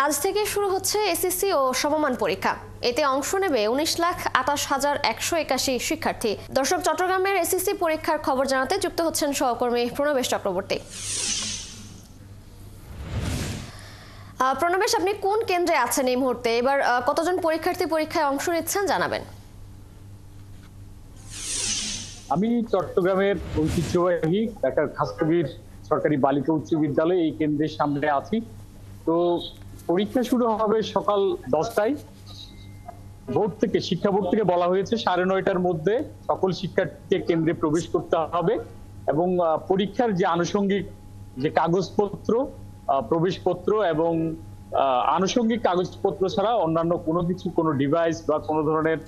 আজ থেকে শুরু হচ্ছে এসএসসি ও সমমান পরীক্ষা। এতে অংশ নেবে 19,28,181 শিক্ষার্থী। দর্শক, চট্টগ্রামের এসএসসি পরীক্ষার খবর জানাতে যুক্ত হচ্ছেন সহকর্মী প্রণবেশ চক্রবর্তী। প্রণবেশ, আপনি কোন কেন্দ্রে আছেন এই মুহূর্তে? এবার কতজন পরীক্ষার্থী পরীক্ষায় অংশ নিচ্ছেন জানাবেন। আমি চট্টগ্রামের ঐতিহ্যবাহী ঢাকার খাসকবির সরকারি বালিকা উচ্চ বিদ্যালয় এই কেন্দ্রের সামনে আছি। তো পরীক্ষা শুরু হবে সকাল 10টায়। বোর্ড থেকে, শিক্ষা বোর্ড থেকে বলা হয়েছে 9:30টার মধ্যে সকল শিক্ষার্থীকে কেন্দ্রে প্রবেশ করতে হবে এবং পরীক্ষার যে আনুষঙ্গিক যে কাগজপত্র, প্রবেশপত্র এবং আনুষঙ্গিক কাগজপত্র ছাড়া অন্যান্য কোনো ডিভাইস বা কোনো ধরনের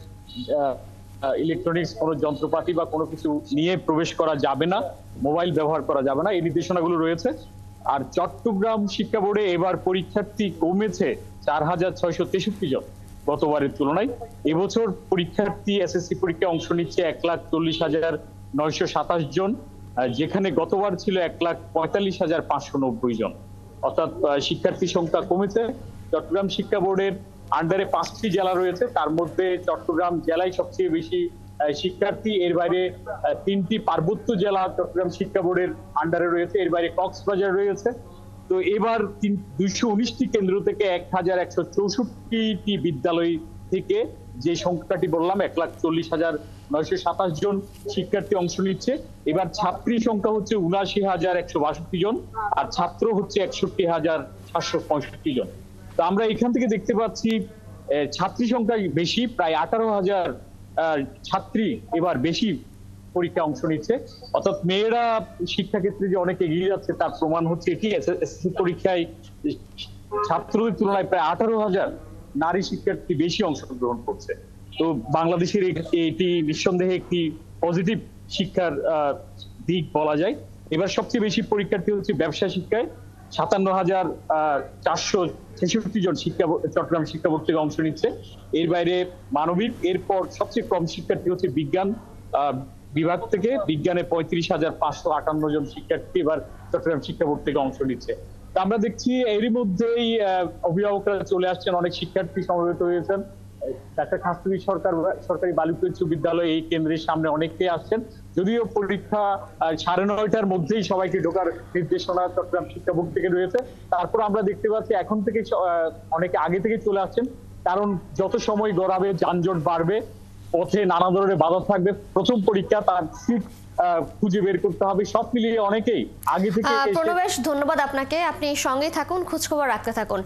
ইলেকট্রনিক্স কোনো যন্ত্রপাতি বা কোনো কিছু নিয়ে প্রবেশ করা যাবে না, মোবাইল ব্যবহার করা যাবে না, এই নির্দেশনাগুলো রয়েছে। আর চট্টগ্রাম শিক্ষা বোর্ডে এবার পরীক্ষার্থী কমেছে 4,663 জন গতবারের তুলনায়। এবছর পরীক্ষার্থী এসএসসি পরীক্ষায় অংশ নিচ্ছে 1,40,927 জন, যেখানে গতবার ছিল 1,45,590 জন। অর্থাৎ শিক্ষার্থী সংখ্যা কমেছে। চট্টগ্রাম শিক্ষা বোর্ডের আন্ডারে 5টি জেলা রয়েছে, তার মধ্যে চট্টগ্রাম জেলায় সবচেয়ে বেশি শিক্ষার্থী। এর বাইরে 3টি পার্বত্য জেলা চট্টগ্রাম শিক্ষা বোর্ডের আন্ডারে রয়েছে, এর বাইরে কক্সবাজার রয়েছে। তো এবার 219টি কেন্দ্র থেকে 1,164টি বিদ্যালয় থেকে যে সংখ্যাটি বললাম 1,40,927 জন শিক্ষার্থী অংশ নিচ্ছে। এবার ছাত্রী সংখ্যা হচ্ছে 79,162 জন আর ছাত্র হচ্ছে 61,765 জন। তো আমরা এখান থেকে দেখতে পাচ্ছি ছাত্রী সংখ্যা বেশি, প্রায় 18,000 ছাত্রী এবার বেশি পরীক্ষা অংশ নিচ্ছে। অর্থাৎ মেয়েরা শিক্ষাক্ষেত্রে যে অনেক এগিয়ে যাচ্ছে তার প্রমাণ হচ্ছে এটি। এসএসসি পরীক্ষায় ছাত্রদের তুলনায় প্রায় 18,000 নারী শিক্ষার্থী বেশি অংশগ্রহণ করছে। তো বাংলাদেশের এটি নিঃসন্দেহে একটি পজিটিভ শিক্ষার দিক বলা যায়। এবার সবচেয়ে বেশি পরীক্ষার্থী হচ্ছে ব্যবসা শিক্ষায়, 57,466 জন চট্টগ্রাম শিক্ষা বোর্ড থেকে অংশ নিচ্ছে। এর বাইরে মানবিক, এরপর সবচেয়ে কম শিক্ষার্থী হচ্ছে বিজ্ঞান বিভাগ থেকে, বিজ্ঞানে 35,558 জন শিক্ষার্থী এবার চট্টগ্রাম শিক্ষা বোর্ড থেকে অংশ নিচ্ছে। তা আমরা দেখছি এরই মধ্যেই অভিভাবকরা চলে আসছেন, অনেক শিক্ষার্থী সমবেত হয়েছেন। ঢাকা খাসকবি সরকারি বালিকা উচ্চ বিদ্যালয় এই কেন্দ্রের সামনে অনেকেই আসছেন। যদিও পরীক্ষা 9:30টার মধ্যেই সবাইকে ঢোকার নির্দেশনা চট্টগ্রাম শিক্ষা বোর্ড থেকে রয়েছে, তারপর আমরা দেখতে পাচ্ছি এখন থেকে অনেকে আগে থেকে চলে আসছেন। কারণ যত সময় গড়াবে যানজট বাড়বে, পথে নানা ধরনের বাধা থাকবে, প্রথম পরীক্ষা, তার সিট খুঁজে বের করতে হবে, সব মিলিয়ে অনেকেই আগে থেকে। প্রণবেশ, ধন্যবাদ আপনাকে। আপনি সঙ্গেই থাকুন, খোঁজখবর রাখতে থাকুন।